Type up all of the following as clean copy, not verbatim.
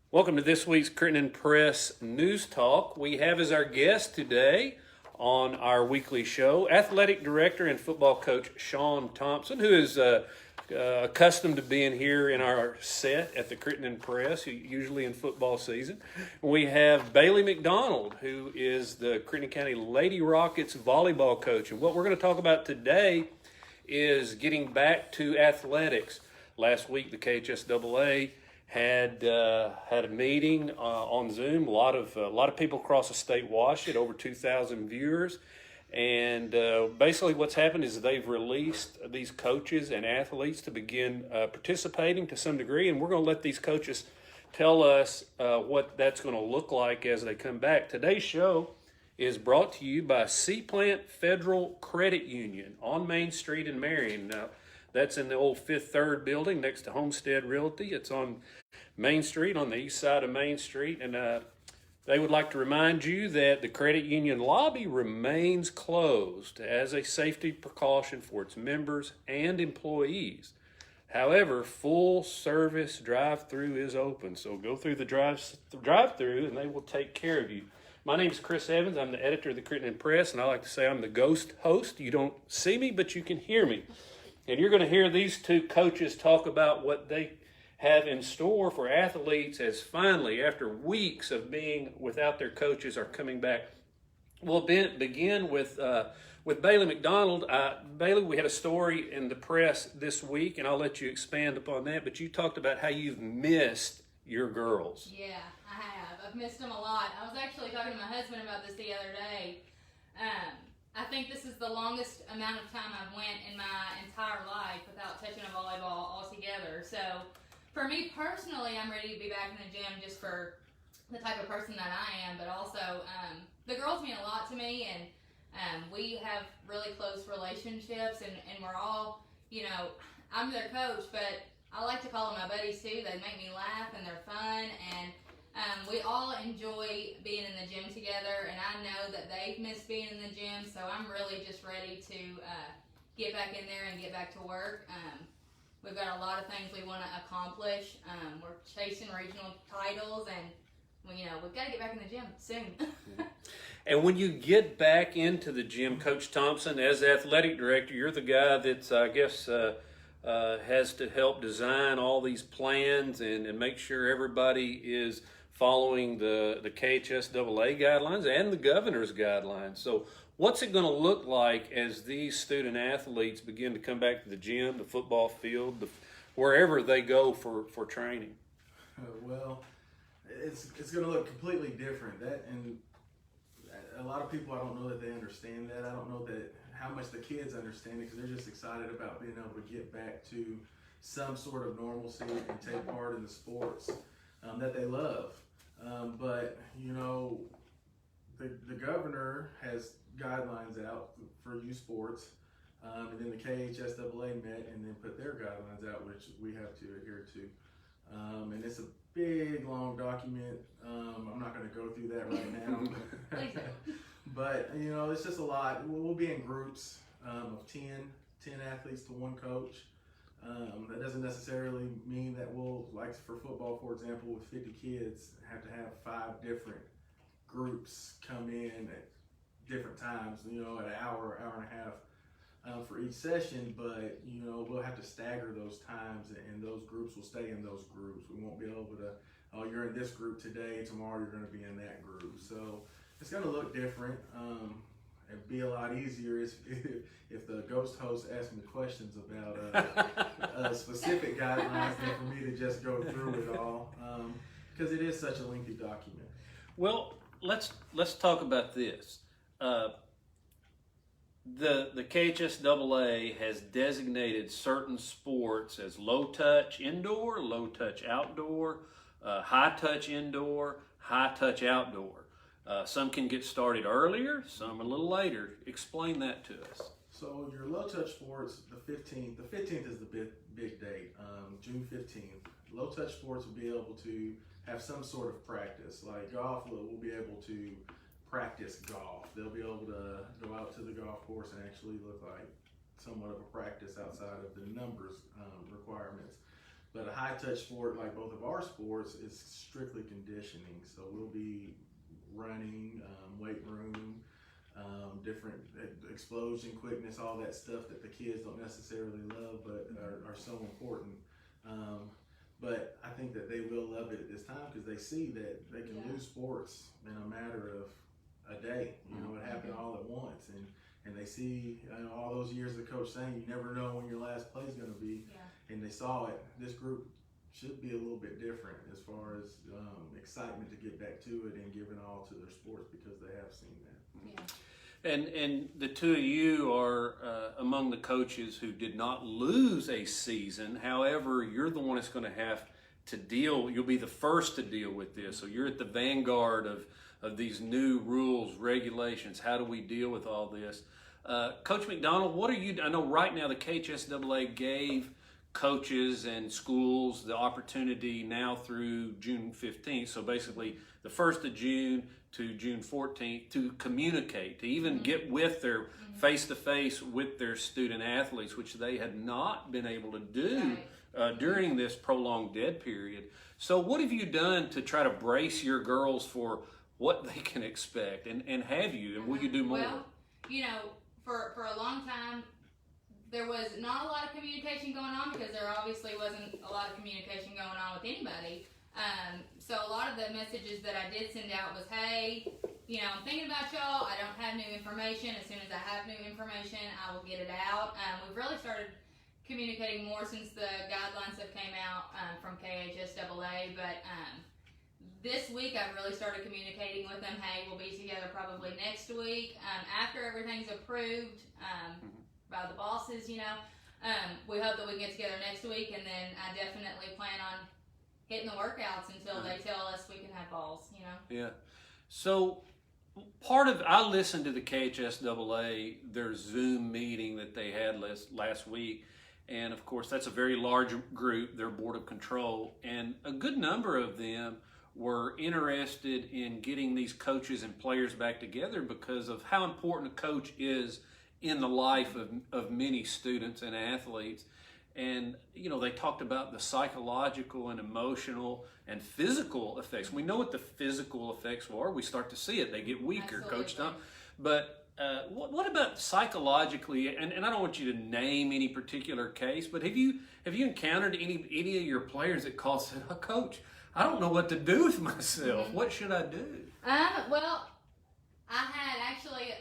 Welcome to this week's CrittendenPress News Talk. We have as our guest today on our weekly show athletic director and football coach Sean Thompson, who is accustomed to being here in our set at the CrittendenPress, usually in football season. We have Bailey McDonald, who is the Crittenden County Lady Rockets volleyball coach. And what we're going to talk about today is getting back to athletics. Last week, the KHSAA had a meeting on Zoom. A lot of people across the state watched it. Over 2,000 viewers, and basically what's happened is they've released these coaches and athletes to begin participating to some degree, and we're going to let these coaches tell us what that's going to look like as they come back. Today's show is brought to you by Seaplant Federal Credit Union on Main Street in Marion. Now, that's in the old Fifth Third building next to Homestead Realty. It's on Main Street, on the east side of Main Street. And they would like to remind you that the credit union lobby remains closed as a safety precaution for its members and employees. However, full service drive-through is open. So go through the drive-through and they will take care of you. My name is Chris Evans. I'm the editor of the CrittendenPress, and I like to say I'm the ghost host. You don't see me, but you can hear me. And you're going to hear these two coaches talk about what they have in store for athletes as finally, after weeks of being without their coaches, are coming back. We'll begin with Bailey McDonald. Bailey, we had a story in the press this week, and I'll let you expand upon that, but you talked about how you've missed your girls. Yeah, I have. I've missed them a lot. I was actually talking to my husband about this the other day. I think this is the longest amount of time I've went in my entire life without touching a volleyball altogether. So for me personally, I'm ready to be back in the gym just for the type of person that I am, but also the girls mean a lot to me, and we have really close relationships, and we're all, I'm their coach, but I like to call them my buddies too. They make me laugh and they're fun, and we all enjoy being in the gym together, and I know that they've missed being in the gym, so I'm really just ready to get back in there and get back to work. We've got a lot of things we want to accomplish. We're chasing regional titles, and we've got to get back in the gym soon. And when you get back into the gym, Coach Thompson, as athletic director, you're the guy that's, I guess, has to help design all these plans and make sure everybody is following the KHSAA guidelines and the governor's guidelines. So what's it going to look like as these student athletes begin to come back to the gym, the football field, wherever they go for training? Well, it's going to look completely different. And a lot of people, I don't know that they understand that. I don't know that how much the kids understand it, because they're just excited about being able to get back to some sort of normalcy and take part in the sports that they love. But the governor has guidelines out for youth sports, and then the KHSAA met and then put their guidelines out, which we have to adhere to. And it's a big, long document. I'm not going to go through that right now. But, it's just a lot. We'll be in groups of 10 athletes to one coach. That doesn't necessarily mean that we'll, like for football, for example, with 50 kids, have to have 5 different groups come in at different times, at an hour and a half for each session. But, we'll have to stagger those times, and those groups will stay in those groups. We won't be able to, oh, you're in this group today, tomorrow you're going to be in that group. So it's going to look different. It'd be a lot easier if the ghost host asked me questions about specific guidelines than for me to just go through it all, because it is such a lengthy document. Well, let's talk about this. The KHSAA has designated certain sports as low touch indoor, low touch outdoor, high touch indoor, high touch outdoor. Some can get started earlier, some a little later. Explain that to us. So your low touch sports, the 15th is the big date, June 15th. Low touch sports will be able to have some sort of practice. Like golf will be able to practice golf. They'll be able to go out to the golf course and actually look like somewhat of a practice outside of the numbers requirements. But a high touch sport like both of our sports is strictly conditioning. So we'll be running, weight room, different explosion, quickness, all that stuff that the kids don't necessarily love, but are so important. But I think that they will love it at this time because they see that they can lose sports in a matter of a day. You know, it happened all at once, and they see all those years of coach saying you never know when your last play is going to be, and they saw it. This group should be a little bit different as far as excitement to get back to it and give it all to their sports because they have seen that. Yeah. And the two of you are among the coaches who did not lose a season. However, you're the one that's going to have to deal. You'll be the first to deal with this. So you're at the vanguard of these new rules, regulations. How do we deal with all this? Coach McDonald, what are you? I know right now the KHSAA gave coaches and schools the opportunity now through June 15th. So basically the 1st of June to June 14th to communicate, to even get with their face-to-face with their student athletes, which they had not been able to do during this prolonged dead period. So what have you done to try to brace your girls for what they can expect? And have you? And will you do more? Well, you know, for a long time, there was not a lot of communication going on because there obviously wasn't a lot of communication going on with anybody. So a lot of the messages that I did send out was, hey, you know, I'm thinking about y'all. I don't have new information. As soon as I have new information, I will get it out. We've really started communicating more since the guidelines have came out from KHSAA. But this week, I've really started communicating with them. Hey, we'll be together probably next week after everything's approved by the bosses. You know, we hope that we can get together next week, and then I definitely plan on hitting the workouts until they tell us we can have balls, you know? Yeah. So I listened to the KHSAA, their Zoom meeting that they had last week. And of course, that's a very large group, their board of control. And a good number of them were interested in getting these coaches and players back together because of how important a coach is in the life of many students and athletes. And, you know, they talked about the psychological and emotional and physical effects. We know what the physical effects are. We start to see it. They get weaker, Absolutely. Coach Tom. But what about psychologically? And I don't want you to name any particular case, but have you encountered any of your players that called and said, oh, Coach, I don't know what to do with myself. What should I do? Well, I had actually...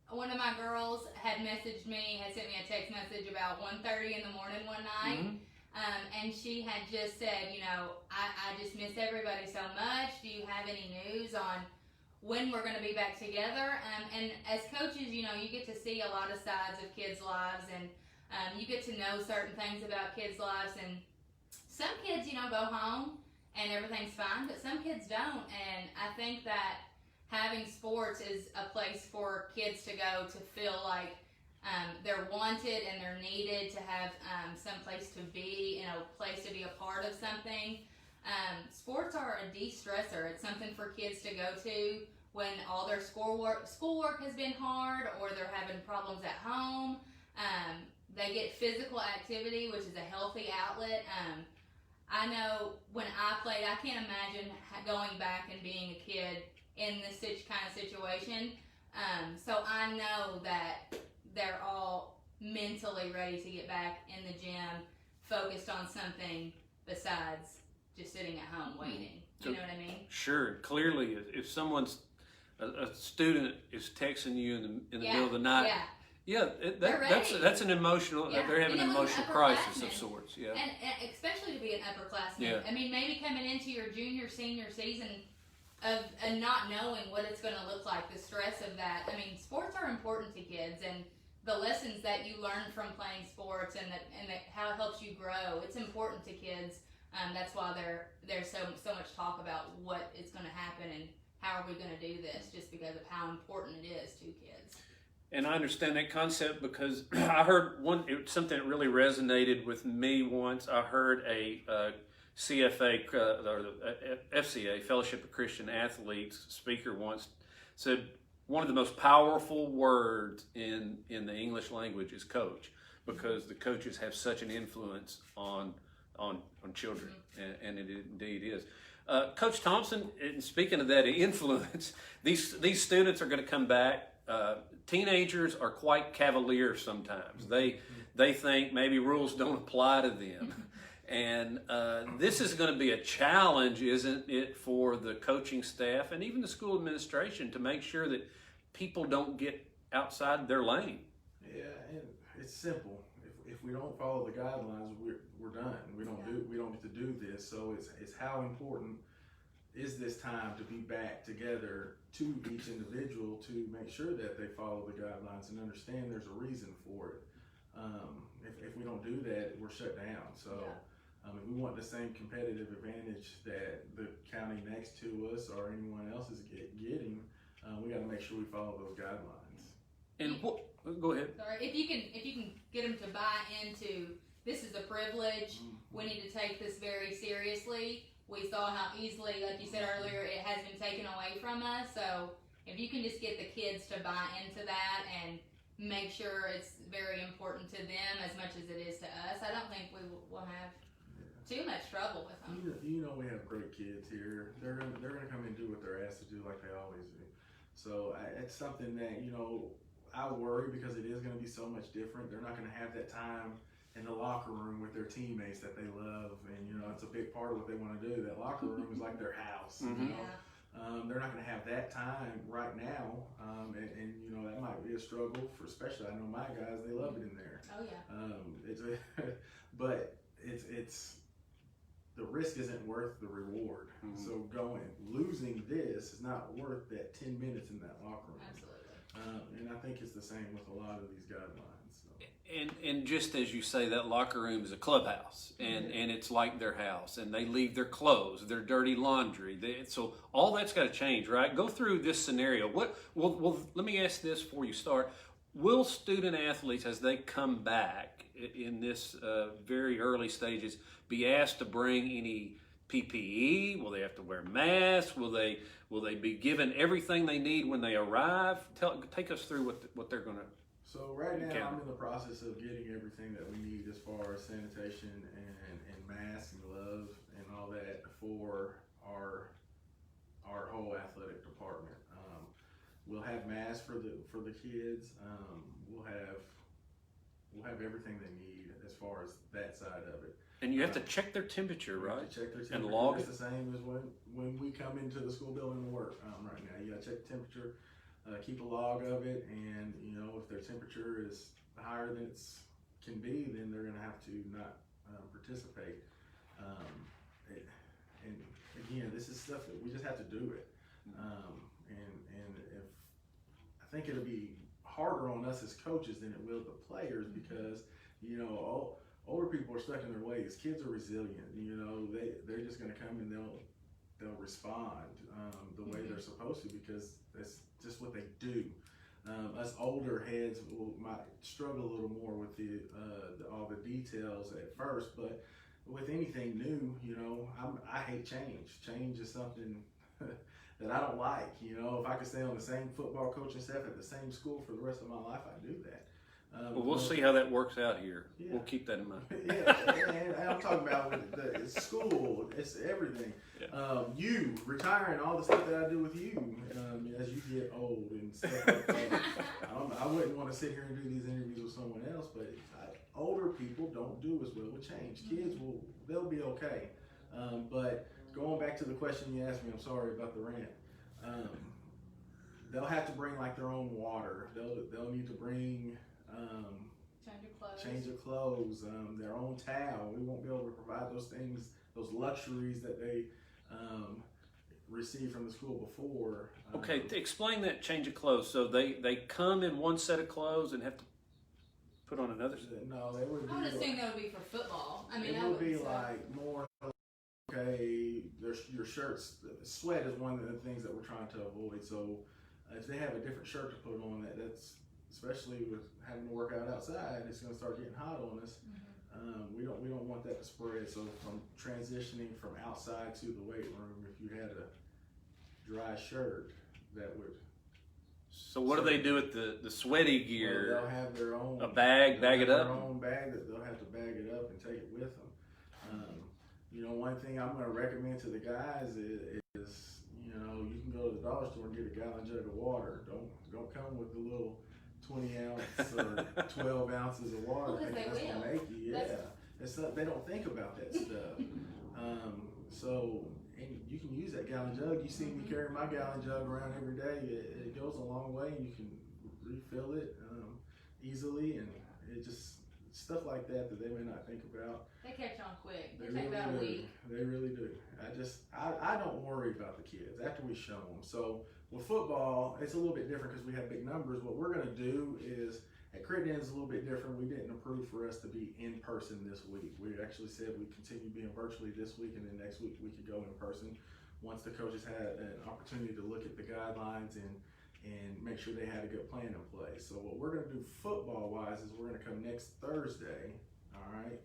One of my girls had messaged me, had sent me a text message about 1:30 in the morning one night, and she had just said, you know, I just miss everybody so much. Do you have any news on when we're going to be back together? And as coaches, you know, you get to see a lot of sides of kids' lives, and you get to know certain things about kids' lives. And some kids, you know, go home and everything's fine, but some kids don't. And I think that having sports is a place for kids to go to feel like they're wanted and they're needed, to have some place to be, and a place to be a part of something. Sports are a de-stressor. It's something for kids to go to when all their schoolwork has been hard, or they're having problems at home. They get physical activity, which is a healthy outlet. I know when I played, I can't imagine going back and being a kid in this kind of situation. So I know that they're all mentally ready to get back in the gym, focused on something besides just sitting at home waiting. You know what I mean? Sure. Clearly, if someone's a student is texting you in the middle of the night, that's an emotional. They're having an emotional crisis of sorts. Yeah, and especially to be an upperclassman. Yeah. I mean, maybe coming into your junior, senior season of not knowing what it's going to look like, the stress of that. I mean, sports are important to kids, and the lessons that you learn from playing sports, and how it helps you grow. It's important to kids. That's why there's so much talk about what is going to happen and how are we going to do this, just because of how important it is to kids. And I understand that concept because I heard something that really resonated with me once. I heard a CFA, or FCA, Fellowship of Christian Athletes speaker once said one of the most powerful words in the English language is coach, because the coaches have such an influence on on children, and it indeed is. Coach Thompson, and speaking of that influence, these students are going to come back. Teenagers are quite cavalier sometimes. They think maybe rules don't apply to them. And this is going to be a challenge, isn't it, for the coaching staff and even the school administration to make sure that people don't get outside their lane. Yeah, and it's simple. If we don't follow the guidelines, we're done. We don't get to do this. So it's how important is this time to be back together to each individual to make sure that they follow the guidelines and understand there's a reason for it. If we don't do that, we're shut down. So. Yeah. If we want the same competitive advantage that the county next to us or anyone else is getting, we got to make sure we follow those guidelines. And go ahead. Sorry, if you can get them to buy into this is a privilege. We need to take this very seriously. We saw how easily, like you said earlier, it has been taken away from us. So if you can just get the kids to buy into that and make sure it's very important to them as much as it is to us, I don't think we will have too much trouble with them. You know we have great kids here. They're gonna come and do what they're asked to do like they always do. So it's something that I worry because it is gonna be so much different. They're not gonna have that time in the locker room with their teammates that they love, and it's a big part of what they want to do. That locker room is like their house. Yeah. They're not gonna have that time right now, and that might be a struggle for especially I know my guys. They love it in there. Oh yeah. But it's. The risk isn't worth the reward. So losing this is not worth that 10 minutes in that locker room. Absolutely. And I think it's the same with a lot of these guidelines. So. And just as you say, that locker room is a clubhouse, and it's like their house, and they leave their clothes, their dirty laundry. So all that's got to change, right? Go through this scenario. Well, let me ask this before you start. Will student athletes, as they come back in this very early stages, be asked to bring any PPE? Will they have to wear masks? Will they be given everything they need when they arrive? Take us through what they're going to. So right now I'm in the process of getting everything that we need as far as sanitation and masks and gloves and all that for our whole athletic department. We'll have masks for the kids. We'll have everything they need as far as that side of it. And you have to check their temperature, right? Check their temperature. And log it. It's the same as when we come into the school building to work right now. You got to check the temperature, keep a log of it, and if their temperature is higher than it can be, then they're going to have to not participate. And again, this is stuff that we just have to do it. And if I think it'll be harder on us as coaches than it will the players because older people are stuck in their ways. Kids are resilient. They're just going to come and they'll respond the way they're supposed to because that's just what they do. Us older heads might struggle a little more with all the details at first, but with anything new, I hate change. Change is something that I don't like. If I could stay on the same football coaching staff at the same school for the rest of my life, I'd do that. Well, we'll see how that works out here. Yeah. We'll keep that in mind. and I'm talking about it's school, it's everything. Yeah. You retiring, all the stuff that I do with you as you get old and stuff like that. I wouldn't want to sit here and do these interviews with someone else, but older people don't do as well with change. Kids they'll be okay. But going back to the question you asked me, I'm sorry about the rant. They'll have to bring like their own water. They'll need to bring change of clothes, their own towel. We won't be able to provide those things, those luxuries that they received from the school before. Okay, explain that change of clothes. So they come in one set of clothes and have to put on another set? No, they would be. I would assume that would be for football. I mean, it would be like more. Okay, your shirts. Sweat is one of the things that we're trying to avoid. So if they have a different shirt to put on, that's especially with having to work out outside, it's going to start getting hot on us. We don't want that to spread. So from transitioning from outside to the weight room, if you had a dry shirt, that would. So what do they do with the sweaty gear? Well, they'll have their own bag it up. Their own bag that they'll have to bag it up and take it with them. One thing I'm going to recommend to the guys is you can go to the dollar store and get a gallon jug of water. Don't come with the little 20 ounce or 12 ounces of water. Well, 'cause thinking they that's will. gonna make you. It's not, they don't think about that stuff. And you can use that gallon jug. You see me carry my gallon jug around every day. It goes a long way. You can refill it easily, and it just stuff like that they may not think about. They catch on quick. They It takes really about a do. week. They really do. I don't worry about the kids after we show them. So with football, it's a little bit different because we have big numbers. What we're going to do is at Crittenden is a little bit different. We didn't approve for us to be in person this week. We actually said we'd continue being virtually this week, and then next week we could go in person once the coaches had an opportunity to look at the guidelines and make sure they had a good plan in place. So what we're going to do football wise is we're going to come next Thursday, all right,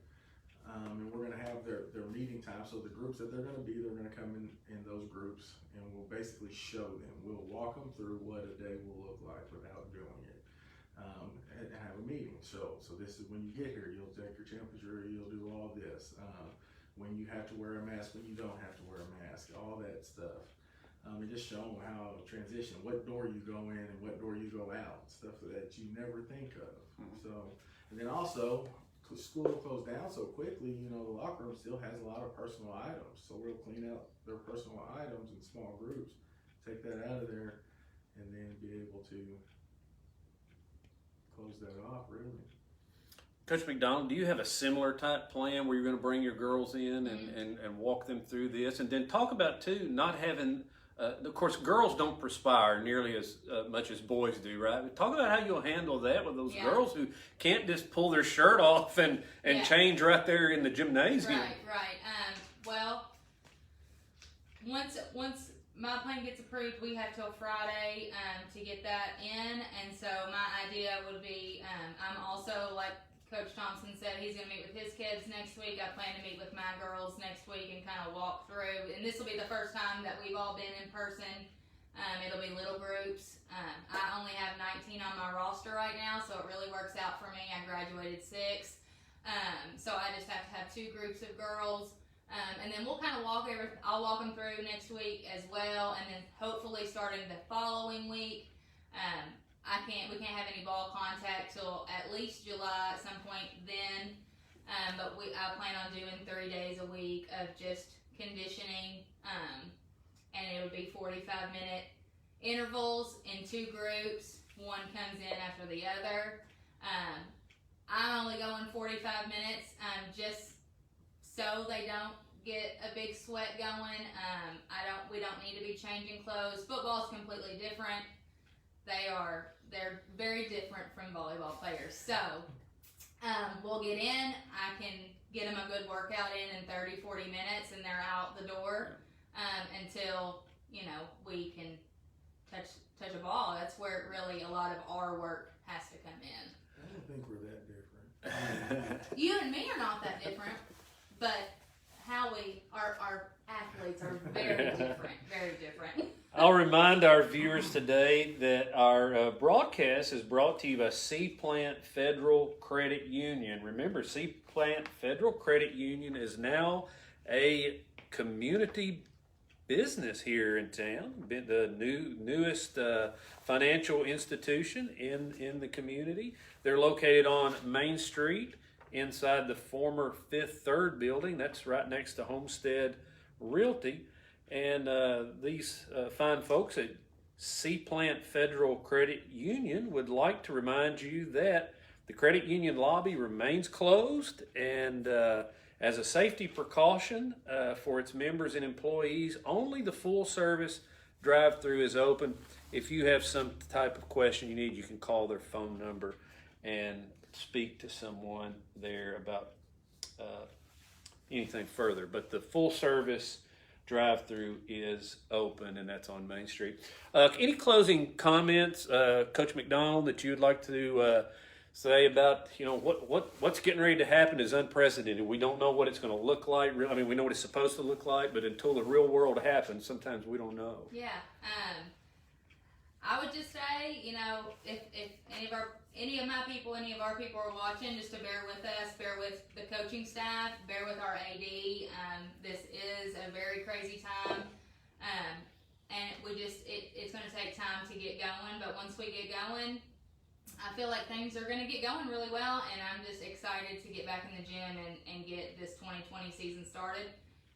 and we're going to have their meeting time. So the groups that they're going to be, they're going to come in those groups, and we'll basically show them. We'll walk them through what a day will look like without doing it. And have a meeting. So this is when you get here, you'll take your temperature, you'll do all this. When you have to wear a mask, when you don't have to wear a mask, all that stuff. And just show them how to transition, what door you go in and what door you go out, stuff that you never think of. So, and then also, because school closed down so quickly, the locker room still has a lot of personal items. So we'll clean out their personal items in small groups, take that out of there, and then be able to close that off, really. Coach McDonald, do you have a similar type plan where you're going to bring your girls in and walk them through this? And then talk about, too, not having, of course, girls don't perspire nearly as much as boys do, right? But talk about how you'll handle that with those girls who can't just pull their shirt off and change right there in the gymnasium. Right. Well, once my plan gets approved, we have till Friday to get that in, and so my idea would be, I'm also, like Coach Thompson said, he's going to meet with his kids next week. I plan to meet with my girls next week and kind of walk through, and this will be the first time that we've all been in person. It'll be little groups. I only have 19 on my roster right now, so it really works out for me. I graduated 6, so I just have to have 2 groups of girls. And then we'll kind of I'll walk them through next week as well, and then hopefully starting the following week. We can't have any ball contact till at least July at some point then. But I plan on doing 3 days a week of just conditioning, and it would be 45-minute intervals in 2 groups. One comes in after the other. I'm only going 45 minutes, just so they don't get a big sweat going. We don't need to be changing clothes. Football is completely different. They're very different from volleyball players. So we'll get in. I can get them a good workout in 30, 40 minutes, and they're out the door until we can touch a ball. That's where really a lot of our work has to come in. I don't think we're that different. You and me are not that different, but our athletes are very different, very different. I'll remind our viewers today that our broadcast is brought to you by C-Plant Federal Credit Union. Remember, C-Plant Federal Credit Union is now a community business here in town, the newest financial institution in the community. They're located on Main Street inside the former Fifth Third building. That's right next to Homestead Realty. And these fine folks at C-Plant Federal Credit Union would like to remind you that the credit union lobby remains closed, and as a safety precaution for its members and employees, only the full service drive-through is open. If you have some type of question you need, you can call their phone number and speak to someone there about anything further. But the full service drive-through is open, and that's on Main Street. Any closing comments, Coach McDonald, that you would like to say about what's getting ready to happen is unprecedented. We don't know what it's going to look like. I mean, we know what it's supposed to look like, but until the real world happens, sometimes we don't know. Yeah. I would just say, if any of our any of my people, any of our people are watching, just to bear with us, bear with the coaching staff, bear with our AD. This is a very crazy time. And it's going to take time to get going, but once we get going, I feel like things are going to get going really well, and I'm just excited to get back in the gym and get this 2020 season started.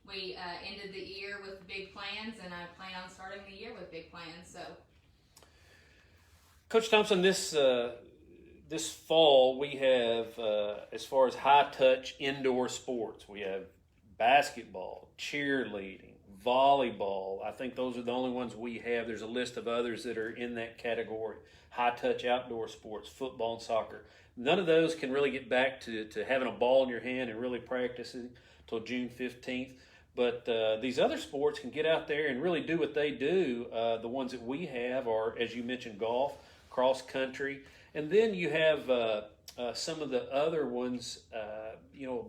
We ended the year with big plans, and I plan on starting the year with big plans. So, Coach Thompson, this fall we have, as far as high-touch indoor sports, we have basketball, cheerleading, volleyball. I think those are the only ones we have. There's a list of others that are in that category. High-touch outdoor sports, football and soccer. None of those can really get back to having a ball in your hand and really practicing until June 15th. But these other sports can get out there and really do what they do. The ones that we have are, as you mentioned, golf, cross country. And then you have some of the other ones.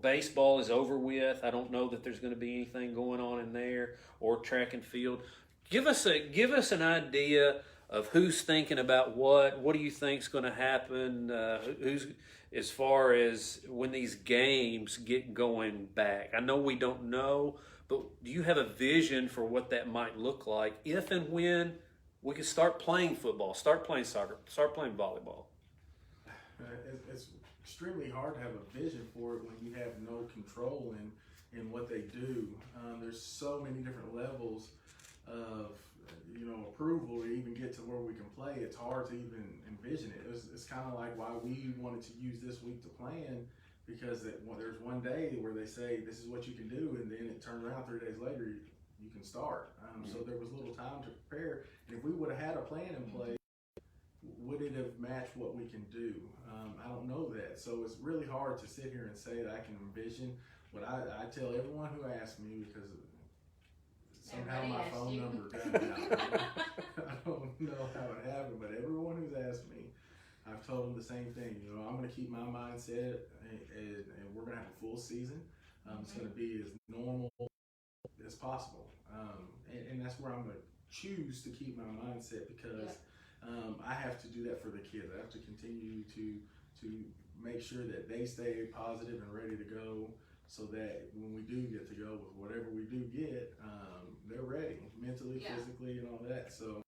Baseball is over with. I don't know that there's going to be anything going on in there, or track and field. Give us an idea of who's thinking about what. What do you think is going to happen? Who's, as far as when these games get going back? I know we don't know, but do you have a vision for what that might look like if and when we can start playing football, start playing soccer, start playing volleyball? It's extremely hard to have a vision for it when you have no control in what they do. There's so many different levels of approval to even get to where we can play. It's hard to even envision it. It's kind of like why we wanted to use this week to plan, because there's one day where they say this is what you can do, and then it turns around 3 days later you can start. So there was little time to prepare, and if we would have had a plan in place, would it have matched what we can do? I don't know that. So it's really hard to sit here and say that I can envision. But I tell everyone who asks me, because somehow my phone number got out. I don't know how it happened, but everyone who's asked me, I've told them the same thing. I'm going to keep my mindset, and we're going to have a full season. It's going to be as normal as possible. And that's where I'm going to choose to keep my mindset, because I have to do that for the kids. I have to continue to make sure that they stay positive and ready to go, so that when we do get to go with whatever we do get, they're ready mentally, physically, and all that. So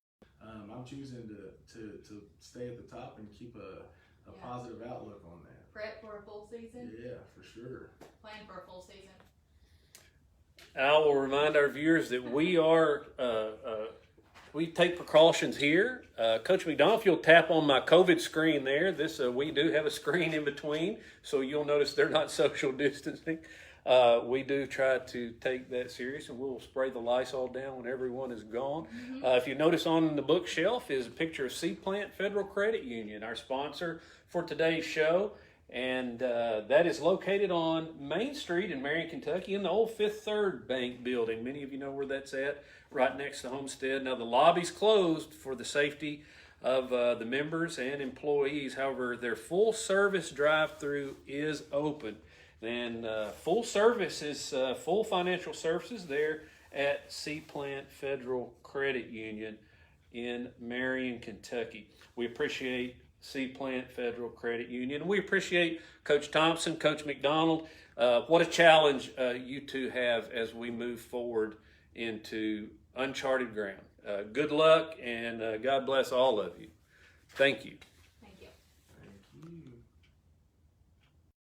I'm choosing to stay at the top and keep a positive outlook on that. Prep for a full season? Yeah, for sure. Plan for a full season. I will remind our viewers that we take precautions here. Coach McDonald, if you'll tap on my COVID screen there, we do have a screen in between, so you'll notice they're not social distancing. We do try to take that serious, and we'll spray the Lysol down when everyone is gone. If you notice, on the bookshelf is a picture of Sea Plant Federal Credit Union, our sponsor for today's show. And that is located on Main Street in Marion, Kentucky, in the old Fifth Third Bank building. Many of you know where that's at, right next to Homestead. Now, the lobby's closed for the safety of the members and employees. However, their full-service drive-through is open. And full service is full financial services there at Sea Plant Federal Credit Union in Marion, Kentucky. We appreciate Sea Plant Federal Credit Union. We appreciate Coach Thompson, Coach McDonald. What a challenge you two have as we move forward into uncharted ground. Good luck, and God bless all of you. Thank you.